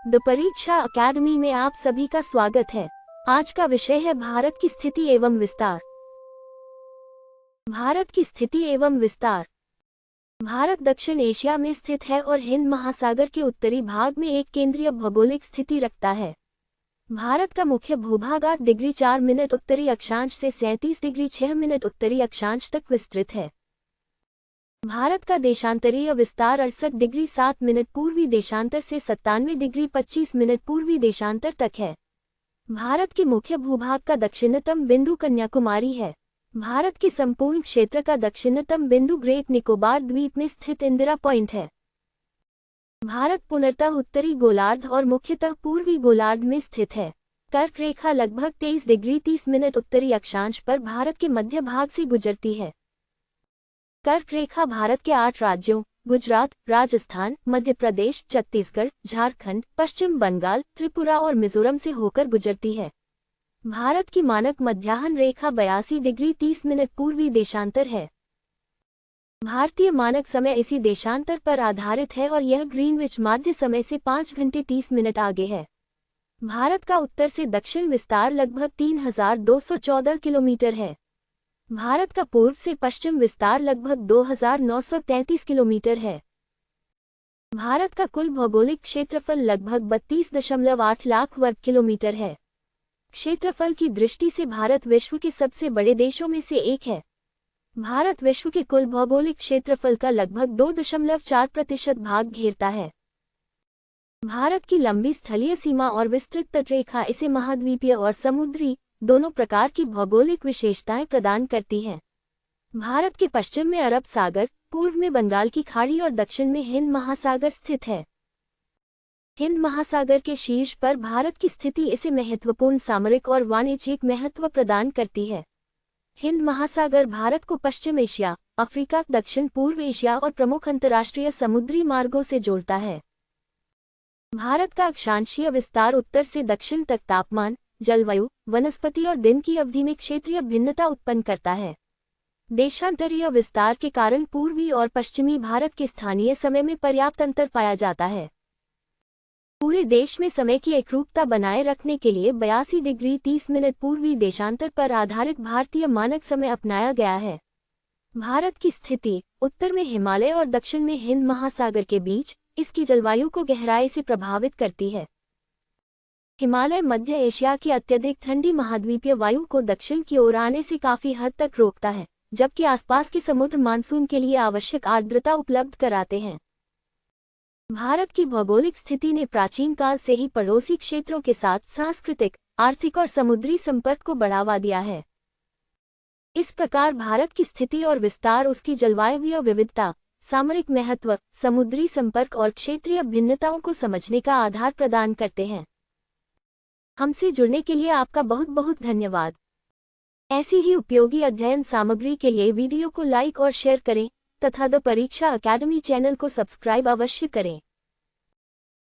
The परीक्षा academy में आप सभी का स्वागत है। आज का विषय है भारत की स्थिति एवं विस्तार। भारत की स्थिति एवं विस्तार। भारत दक्षिण एशिया में स्थित है और हिंद महासागर के उत्तरी भाग में एक केंद्रीय भौगोलिक स्थिति रखता है। भारत का मुख्य भूभाग 8 डिग्री 4 मिनट उत्तरी अक्षांश से 37 डिग्री 6 मिनट उत्तरी अक्षांश तक विस्तृत है। भारत का देशांतरीय विस्तार 68 डिग्री 7 मिनट पूर्वी देशांतर से 97 डिग्री 25 मिनट पूर्वी देशांतर तक है। भारत के मुख्य भूभाग का दक्षिणतम बिंदु कन्याकुमारी है। भारत के संपूर्ण क्षेत्र का दक्षिणतम बिंदु ग्रेट निकोबार द्वीप में स्थित इंदिरा पॉइंट है। भारत पूर्णतः उत्तरी गोलार्ध और मुख्यतः पूर्वी गोलार्ध में स्थित है। कर्क रेखा लगभग 23 डिग्री 30 मिनट उत्तरी अक्षांश पर भारत के मध्य भाग से गुजरती है। कर्क रेखा भारत के 8 राज्यों गुजरात, राजस्थान, मध्य प्रदेश, छत्तीसगढ़, झारखंड, पश्चिम बंगाल, त्रिपुरा और मिजोरम से होकर गुजरती है। भारत की मानक मध्याह्न रेखा 82 डिग्री 30 मिनट पूर्वी देशांतर है। भारतीय मानक समय इसी देशांतर पर आधारित है और यह ग्रीनविच माध्य समय से 5 घंटे 30 मिनट आगे है। भारत का उत्तर से दक्षिण विस्तार लगभग 3214 किलोमीटर है। भारत का पूर्व से पश्चिम विस्तार लगभग 2933 किलोमीटर है। भारत का कुल भौगोलिक क्षेत्रफल लगभग 32.8 लाख वर्ग किलोमीटर है। क्षेत्रफल की दृष्टि से भारत विश्व के सबसे बड़े देशों में से एक है। भारत विश्व के कुल भौगोलिक क्षेत्रफल का लगभग 2.4% भाग घेरता है। भारत की लंबी स्थलीय सीमा और विस्तृत तटरेखा इसे महाद्वीपीय और समुद्री दोनों प्रकार की भौगोलिक विशेषताएं प्रदान करती हैं। भारत के पश्चिम में अरब सागर, पूर्व में बंगाल की खाड़ी और दक्षिण में हिंद महासागर स्थित है। हिंद महासागर के शीर्ष पर भारत की स्थिति इसे महत्वपूर्ण सामरिक और वाणिज्यिक महत्व प्रदान करती है। हिंद महासागर भारत को पश्चिम एशिया, अफ्रीका, दक्षिण पूर्व एशिया और प्रमुख अंतर्राष्ट्रीय समुद्री मार्गों से जोड़ता है। भारत का अक्षांशीय विस्तार उत्तर से दक्षिण तक तापमान, जलवायु, वनस्पति और दिन की अवधि में क्षेत्रीय भिन्नता उत्पन्न करता है। देशांतरीय विस्तार के कारण पूर्वी और पश्चिमी भारत के स्थानीय समय में पर्याप्त अंतर पाया जाता है। पूरे देश में समय की एकरूपता बनाए रखने के लिए 82 डिग्री 30 मिनट पूर्वी देशांतर पर आधारित भारतीय मानक समय अपनाया गया है। भारत की स्थिति उत्तर में हिमालय और दक्षिण में हिंद महासागर के बीच इसकी जलवायु को गहराई से प्रभावित करती है। हिमालय मध्य एशिया की अत्यधिक ठंडी महाद्वीपीय वायु को दक्षिण की ओर आने से काफी हद तक रोकता है, जबकि आसपास के समुद्र मानसून के लिए आवश्यक आर्द्रता उपलब्ध कराते हैं। भारत की भौगोलिक स्थिति ने प्राचीन काल से ही पड़ोसी क्षेत्रों के साथ सांस्कृतिक, आर्थिक और समुद्री संपर्क को बढ़ावा दिया है। इस प्रकार भारत की स्थिति और विस्तार उसकी जलवायुवीय विविधता, सामरिक महत्व, समुद्री संपर्क और क्षेत्रीय भिन्नताओं को समझने का आधार प्रदान करते हैं। हमसे जुड़ने के लिए आपका बहुत बहुत धन्यवाद। ऐसी ही उपयोगी अध्ययन सामग्री के लिए वीडियो को लाइक और शेयर करें तथा द परीक्षा अकेडमी चैनल को सब्सक्राइब अवश्य करें।